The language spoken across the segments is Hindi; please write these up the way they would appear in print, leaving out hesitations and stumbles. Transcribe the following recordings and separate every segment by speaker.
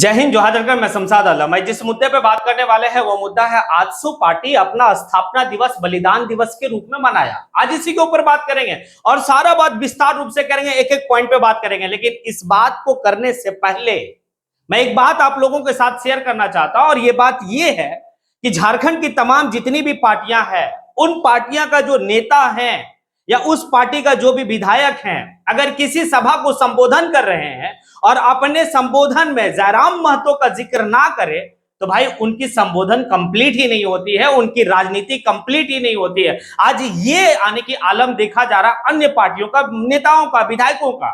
Speaker 1: जय हिंद, जोहार जरकर मैं शमशाद आलम। मैं जिस मुद्दे पे बात करने वाले हैं वो मुद्दा है आजसू पार्टी अपना स्थापना दिवस बलिदान दिवस के रूप में मनाया। आज इसी के ऊपर बात करेंगे और सारा बात विस्तार रूप से करेंगे, एक एक पॉइंट पे बात करेंगे। लेकिन इस बात को करने से पहले मैं एक बात आप लोगों के साथ शेयर करना चाहता हूं, और ये बात ये है कि झारखंड की तमाम जितनी भी पार्टियां हैं, उन पार्टियां का जो नेता है या उस पार्टी का जो भी विधायक हैं, अगर किसी सभा को संबोधन कर रहे हैं और अपने संबोधन में जयराम महतो का जिक्र ना करे तो भाई उनकी संबोधन कंप्लीट ही नहीं होती है, उनकी राजनीति कंप्लीट ही नहीं होती है। आज ये आने की आलम देखा जा रहा अन्य पार्टियों का, नेताओं का, विधायकों का,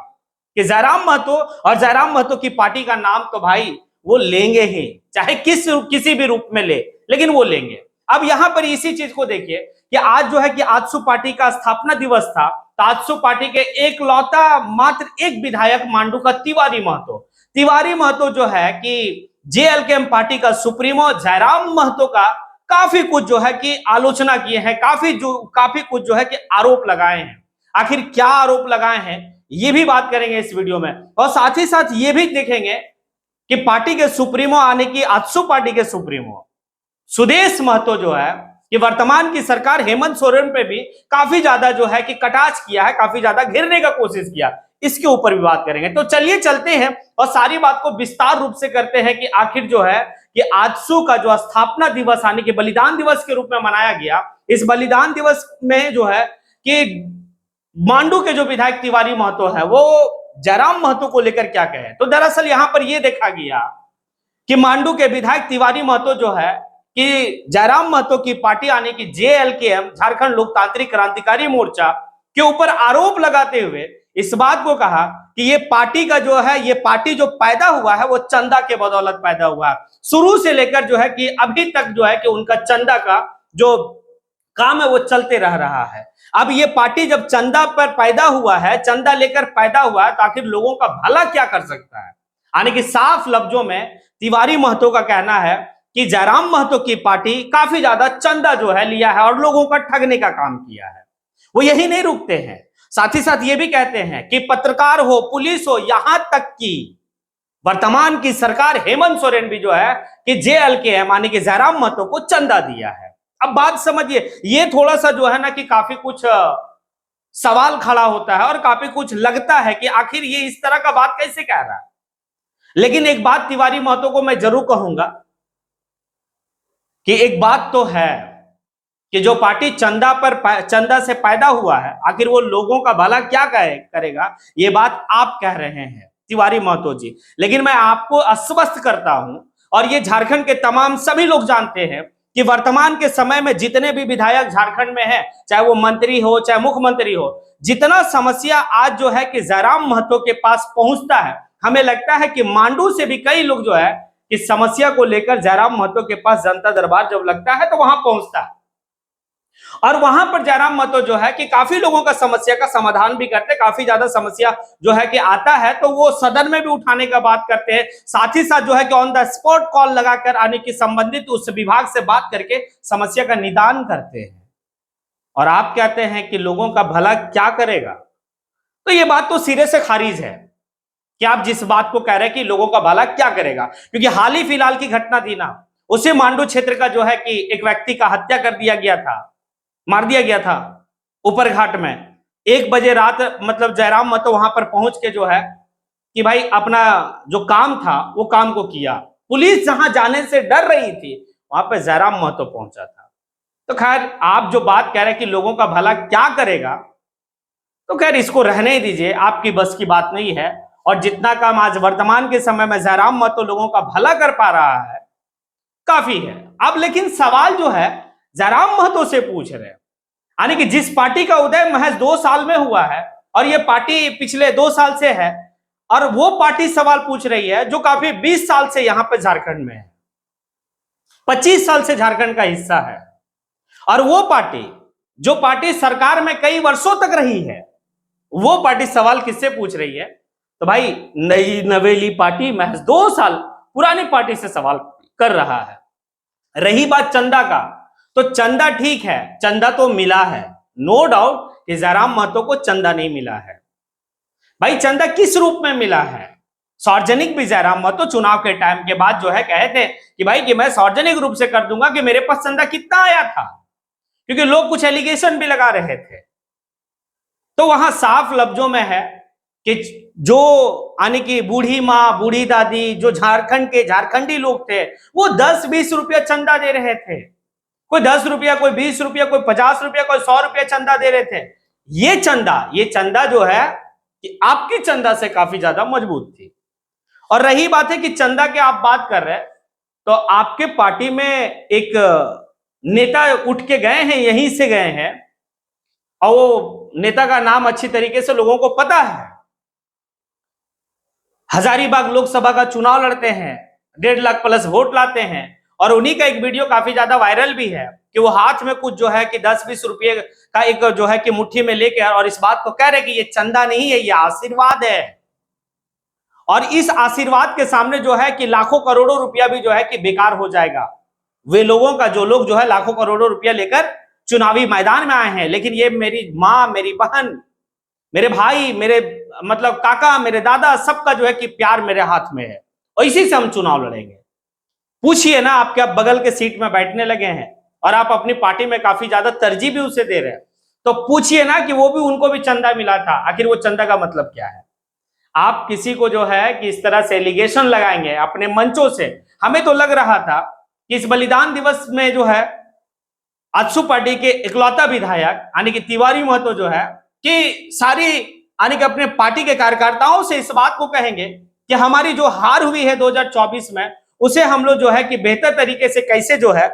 Speaker 1: कि जयराम महतो और जयराम महतो की पार्टी का नाम तो भाई वो लेंगे ही, चाहे किसी भी रूप में ले, लेकिन वो लेंगे। अब यहां पर इसी चीज को देखिए कि आज जो है कि आजसू पार्टी का स्थापना दिवस था, तो आजसू पार्टी के एकलौता मात्र एक विधायक मांडू का तिवारी महतो जो है कि जेएलकेएम पार्टी का सुप्रीमो जयराम महतो का काफी कुछ जो है कि आलोचना किए हैं, काफी कुछ जो है कि आरोप लगाए हैं। आखिर क्या आरोप लगाए हैं ये भी बात करेंगे इस वीडियो में, और साथ ही साथ ये भी देखेंगे कि पार्टी के सुप्रीमो आने की आजसू पार्टी के सुप्रीमो सुदेश महतो जो है कि वर्तमान की सरकार हेमंत सोरेन पे भी काफी ज्यादा जो है कि कटाक्ष किया है, काफी ज्यादा घेरने का कोशिश किया, इसके ऊपर भी बात करेंगे। तो चलिए चलते हैं और सारी बात को विस्तार रूप से करते हैं कि आखिर जो है कि आजसू का जो स्थापना दिवस आने के बलिदान दिवस के रूप में मनाया गया, इस बलिदान दिवस में जो है कि मांडू के जो विधायक तिवारी महतो है वो जयराम महतो को लेकर क्या कहे। तो दरअसल यहां पर यह देखा गया कि मांडू के विधायक तिवारी महतो जो है कि जयराम महतो की पार्टी आने की जेएलकेएम झारखंड लोकतांत्रिक क्रांतिकारी मोर्चा के ऊपर आरोप लगाते हुए इस बात को कहा कि ये पार्टी का जो है, ये पार्टी जो पैदा हुआ है वो चंदा के बदौलत पैदा हुआ है। शुरू से लेकर जो है कि अभी तक जो है कि उनका चंदा का जो काम है वो चलते रह रहा है। अब ये पार्टी जब चंदा पर पैदा हुआ है, चंदा लेकर पैदा हुआ है, तो आखिर लोगों का भला क्या कर सकता है। यानी कि साफ लफ्जों में तिवारी महतो का कहना है कि जयराम महतो की पार्टी काफी ज्यादा चंदा जो है लिया है और लोगों का ठगने का काम किया है। वो यही नहीं रुकते हैं, साथ ही साथ ये भी कहते हैं कि पत्रकार हो, पुलिस हो, यहां तक कि वर्तमान की सरकार हेमंत सोरेन भी जो है कि जेएलकेएम यानी कि जयराम महतो को चंदा दिया है। अब बात समझिए, ये थोड़ा सा जो है ना कि काफी कुछ सवाल खड़ा होता है और काफी कुछ लगता है कि आखिर ये इस तरह का बात कैसे कह रहा है। लेकिन एक बात तिवारी महतो को मैं जरूर कहूंगा कि एक बात तो है कि जो पार्टी चंदा से पैदा हुआ है, आखिर वो लोगों का भला क्या करेगा, ये बात आप कह रहे हैं तिवारी महतो जी। लेकिन मैं आपको आश्वस्त करता हूं, और ये झारखंड के तमाम सभी लोग जानते हैं कि वर्तमान के समय में जितने भी विधायक झारखंड में हैं, चाहे वो मंत्री हो चाहे मुख्यमंत्री हो, जितना समस्या आज जो है कि जयराम महतो के पास पहुंचता है, हमें लगता है कि मांडू से भी कई लोग जो है इस समस्या को लेकर जयराम महतो के पास जनता दरबार जब लगता है तो वहां पहुंचता है, और वहां पर जयराम महतो जो है कि काफी लोगों का समस्या का समाधान भी करते हैं। काफी ज्यादा समस्या जो है कि आता है तो वो सदन में भी उठाने का बात करते हैं, साथ ही साथ जो है कि ऑन द स्पॉट कॉल लगाकर आने की संबंधित उस विभाग से बात करके समस्या का निदान करते हैं। और आप कहते हैं कि लोगों का भला क्या करेगा, तो ये बात तो सिरे से खारिज है कि आप जिस बात को कह रहे हैं कि लोगों का भला क्या करेगा। क्योंकि हाल ही फिलहाल की घटना थी ना, उसे मांडू क्षेत्र का जो है कि एक व्यक्ति का हत्या कर दिया गया था, मार दिया गया था ऊपर घाट में 1 बजे रात। मतलब जयराम महतो वहां पर पहुंच के जो है कि भाई अपना जो काम था वो काम को किया। पुलिस जहां जाने से डर रही थी वहां पर जयराम महतो पहुंचा था। तो खैर आप जो बात कह रहे हैं कि लोगों का भला क्या करेगा, तो खैर इसको रहने ही दीजिए, आपकी बस की बात नहीं है। और जितना काम आज वर्तमान के समय में जयराम महतो लोगों का भला कर पा रहा है काफी है। अब लेकिन सवाल जो है जयराम महतो से पूछ रहे हैं, यानी कि जिस पार्टी का उदय महज 2 साल में हुआ है और ये पार्टी पिछले 2 साल से है, और वो पार्टी सवाल पूछ रही है जो काफी 20 साल से यहां पे झारखंड में है, 25 साल से झारखंड का हिस्सा है, और वो पार्टी जो पार्टी सरकार में कई वर्षों तक रही है, वो पार्टी सवाल किससे पूछ रही है, तो भाई नई नवेली पार्टी महज 2 साल पुरानी पार्टी से सवाल कर रहा है। रही बात चंदा का, तो चंदा ठीक है, चंदा तो मिला है, नो डाउट कि जयराम महतो को चंदा नहीं मिला है। भाई चंदा किस रूप में मिला है, सार्वजनिक भी जयराम महतो चुनाव के टाइम के बाद जो है कहे थे कि भाई कि मैं सार्वजनिक रूप से कर दूंगा कि मेरे पास चंदा कितना आया था, क्योंकि लोग कुछ एलिगेशन भी लगा रहे थे। तो वहां साफ लफ्जों में है कि जो यानी कि बूढ़ी माँ, बूढ़ी दादी, जो झारखंड के झारखंडी लोग थे, वो 10-20 रुपया चंदा दे रहे थे। कोई 10 रुपया, कोई 20 रुपया, कोई 50 रुपया, कोई 100 रुपया चंदा दे रहे थे। ये चंदा जो है कि आपकी चंदा से काफी ज्यादा मजबूत थी। और रही बात है कि चंदा की आप बात कर रहे हैं, तो आपके पार्टी में एक नेता उठ के गए हैं, यहीं से गए हैं, और वो नेता का नाम अच्छी तरीके से लोगों को पता है। हजारीबाग लोकसभा का चुनाव लड़ते हैं, 1.5 लाख प्लस वोट लाते हैं, और उन्हीं का एक वीडियो काफी ज्यादा वायरल भी है कि वो हाथ में कुछ जो है कि 10-20 रुपये का एक जो है कि मुट्ठी में लेके और इस बात को कह रहे कि ये चंदा नहीं है, ये आशीर्वाद है। और इस आशीर्वाद के सामने जो है कि लाखों करोड़ों रुपया भी जो है कि बेकार हो जाएगा। वे लोगों का जो लोग जो है लाखों करोड़ों रुपया लेकर चुनावी मैदान में आए हैं, लेकिन ये मेरी माँ, मेरी बहन, मेरे भाई, मेरे मतलब काका, मेरे दादा, सबका जो है कि प्यार मेरे हाथ में है, और इसी से हम चुनाव लड़ेंगे। पूछिए ना, आपके आप बगल के सीट में बैठने लगे हैं और आप अपनी पार्टी में काफी ज्यादा तरजीह भी उसे दे रहे हैं, तो पूछिए ना कि वो भी, उनको भी चंदा मिला था, आखिर वो चंदा का मतलब क्या है? आप किसी को जो है कि इस तरह से एलिगेशन लगाएंगे अपने मंचों से। हमें तो लग रहा था कि इस बलिदान दिवस में जो है आजसू पार्टी के इकलौता विधायक यानी कि तिवारी महतो जो है कि सारी यानी कि अपने पार्टी के कार्यकर्ताओं से इस बात को कहेंगे कि हमारी जो हार हुई है 2024 में, उसे हम लोग जो है कि बेहतर तरीके से कैसे जो है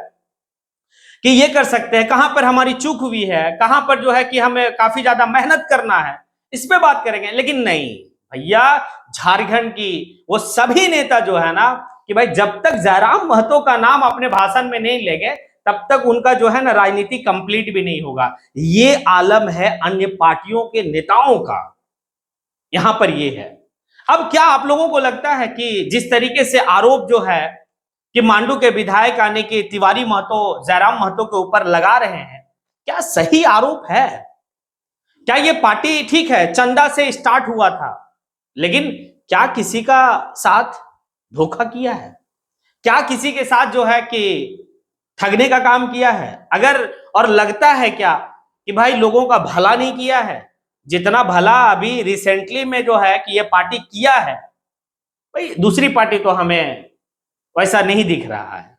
Speaker 1: कि ये कर सकते हैं, कहां पर हमारी चूक हुई है, कहां पर जो है कि हमें काफी ज्यादा मेहनत करना है, इस पे बात करेंगे। लेकिन नहीं भैया, झारखंड की वो सभी नेता जो है ना कि भाई जब तक जयराम महतो का नाम अपने भाषण में नहीं लेंगे, तब तक उनका जो है ना राजनीति कंप्लीट भी नहीं होगा। ये आलम है अन्य पार्टियों के नेताओं का, यहां पर ये है। अब क्या आप लोगों को लगता है कि जिस तरीके से आरोप जो है कि मांडू के विधायक आने के तिवारी महतो जयराम महतो के ऊपर लगा रहे हैं, क्या सही आरोप है? क्या ये पार्टी ठीक है चंदा से स्टार्ट हुआ था, लेकिन क्या किसी का साथ धोखा किया है? क्या किसी के साथ जो है कि ठगने का काम किया है? अगर और लगता है क्या कि भाई लोगों का भला नहीं किया है, जितना भला अभी रिसेंटली में जो है कि ये पार्टी किया है, भाई दूसरी पार्टी तो हमें वैसा नहीं दिख रहा है।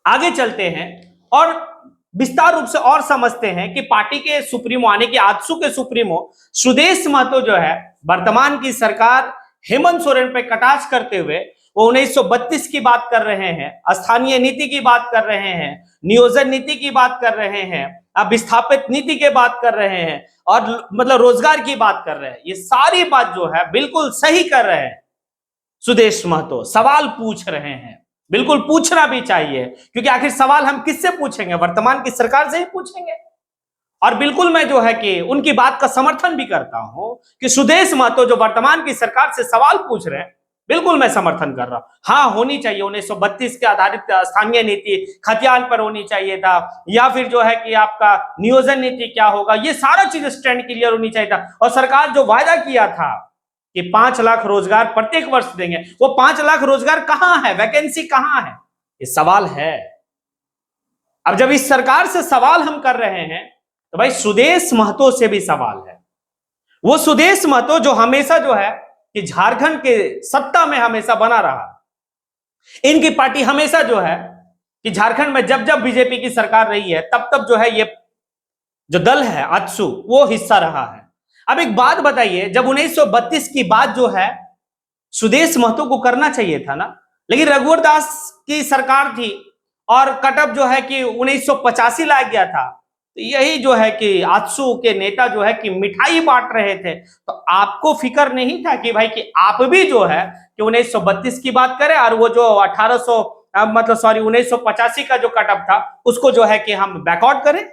Speaker 1: आगे चलते हैं और विस्तार रूप से और समझते हैं कि पार्टी के सुप्रीमो आने की आजसू के सुप्रीमो सुदेश महतो जो है वर्तमान की सरकार हेमंत सोरेन पे कटाक्ष करते हुए वो 1932 की बात कर रहे हैं, स्थानीय नीति की बात कर रहे हैं, नियोजन नीति की बात कर रहे हैं, अब विस्थापित नीति की बात कर रहे हैं, और मतलब रोजगार की बात कर रहे हैं। ये सारी बात जो है बिल्कुल सही कर रहे हैं सुदेश महतो, सवाल पूछ रहे हैं, बिल्कुल पूछना भी चाहिए, क्योंकि आखिर सवाल हम किससे पूछेंगे? वर्तमान की सरकार से ही पूछेंगे। और बिल्कुल मैं जो है कि उनकी बात का समर्थन भी करता हूं कि सुदेश महतो जो वर्तमान की सरकार से सवाल पूछ रहे हैं, बिल्कुल मैं समर्थन कर रहा हूं। हाँ, होनी चाहिए 1932 के आधारित स्थानीय नीति, खतियान पर होनी चाहिए था, या फिर जो है कि आपका नियोजन नीति क्या होगा, ये सारा चीज स्टैंड क्लियर होनी चाहिए था। और सरकार जो वायदा किया था कि 5 लाख रोजगार प्रत्येक वर्ष देंगे, वो 5 लाख रोजगार कहां है? वैकेंसी कहां है? ये सवाल है। अब जब इस सरकार से सवाल हम कर रहे हैं, तो भाई सुदेश महतो से भी सवाल है। वो सुदेश महतो जो हमेशा जो है कि झारखंड के सत्ता में हमेशा बना रहा, इनकी पार्टी हमेशा जो है कि झारखंड में जब जब बीजेपी की सरकार रही है, तब तब जो है ये जो दल है आजसू, वो हिस्सा रहा है। अब एक बात बताइए, जब 1932 की बात जो है सुदेश महतो को करना चाहिए था ना, लेकिन रघुवर दास की सरकार थी और कटअप जो है कि 1985 लाया गया था। तो यही जो है कि आजसू के नेता जो है कि मिठाई बांट रहे थे, तो आपको फिक्र नहीं था कि भाई कि आप भी जो है कि 1932 की बात करें और वो जो 1985 का जो कटअप था उसको जो है कि हम बैकआउट करें?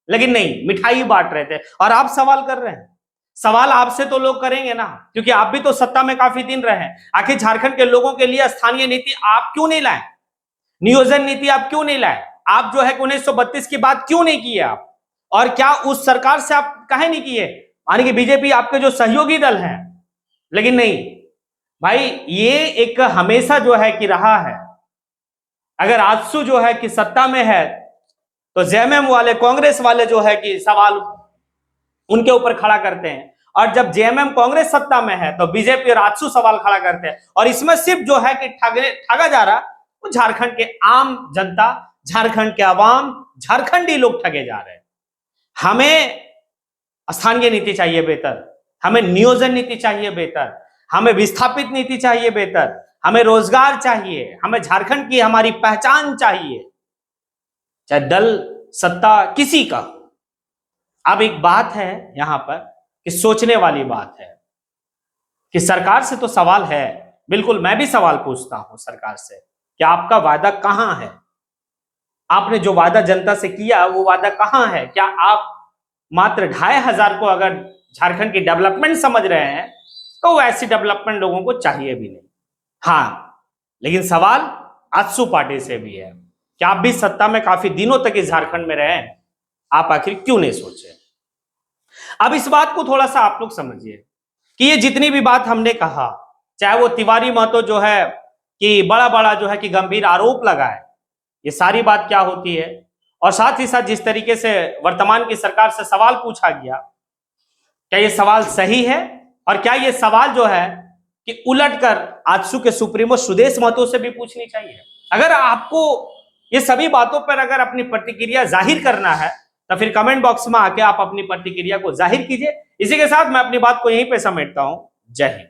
Speaker 1: लेकिन नहीं, मिठाई बांट रहे थे। और आप सवाल कर रहे हैं, सवाल आपसे तो लोग करेंगे ना, क्योंकि आप भी तो सत्ता में काफी दिन रहे हैं। आखिर झारखंड के लोगों के लिए स्थानीय नीति आप क्यों नहीं लाए? नियोजन नीति आप क्यों नहीं लाए? आप जो है 1932 की बात क्यों नहीं की आप? और क्या उस सरकार से आप काहे नहीं किए? यानी कि बीजेपी आपके जो सहयोगी दल हैं, लेकिन नहीं, भाई ये एक हमेशा जो है कि रहा है। अगर आजसू जो है कि सत्ता में है तो जेएमएम वाले, कांग्रेस वाले जो है कि सवाल उनके ऊपर खड़ा करते हैं, और जब जेएमएम कांग्रेस सत्ता में है तो बीजेपी और आजसू सवाल खड़ा करते हैं। और इसमें सिर्फ जो है कि ठगा जा रहा वो झारखंड के आम जनता, झारखंड के अवाम, झारखंडी लोग ठगे जा रहे हैं। हमें स्थानीय नीति चाहिए बेहतर, हमें नियोजन नीति चाहिए बेहतर, हमें विस्थापित नीति चाहिए बेहतर, हमें रोजगार चाहिए, हमें झारखंड की हमारी पहचान चाहिए, चाहे दल सत्ता किसी का। अब एक बात है यहां पर कि सोचने वाली बात है कि सरकार से तो सवाल है, बिल्कुल मैं भी सवाल पूछता हूं सरकार से कि आपका वादा कहां है? आपने जो वादा जनता से किया वो वादा कहां है? क्या आप मात्र 2500 को अगर झारखंड की डेवलपमेंट समझ रहे हैं तो ऐसी डेवलपमेंट लोगों को चाहिए भी नहीं। हाँ, लेकिन सवाल आजसू पार्टी से भी है कि आप भी सत्ता में काफी दिनों तक इस झारखंड में रहे, आप आखिर क्यों नहीं सोचे? अब इस बात को थोड़ा सा आप लोग समझिए कि ये जितनी भी बात हमने कहा, चाहे वो तिवारी महतो जो है कि बड़ा बड़ा जो है कि गंभीर आरोप लगाए, ये सारी बात क्या होती है, और साथ ही साथ जिस तरीके से वर्तमान की सरकार से सवाल पूछा गया, क्या ये सवाल सही है? और क्या ये सवाल जो है कि उलटकर आजसू के सुप्रीमो सुदेश महतो से भी पूछनी चाहिए? अगर आपको ये सभी बातों पर अगर अपनी प्रतिक्रिया जाहिर करना है तो फिर कमेंट बॉक्स में आके आप अपनी प्रतिक्रिया को जाहिर कीजिए। इसी के साथ मैं अपनी बात को यहीं पे समेटता हूं। जय हिंद।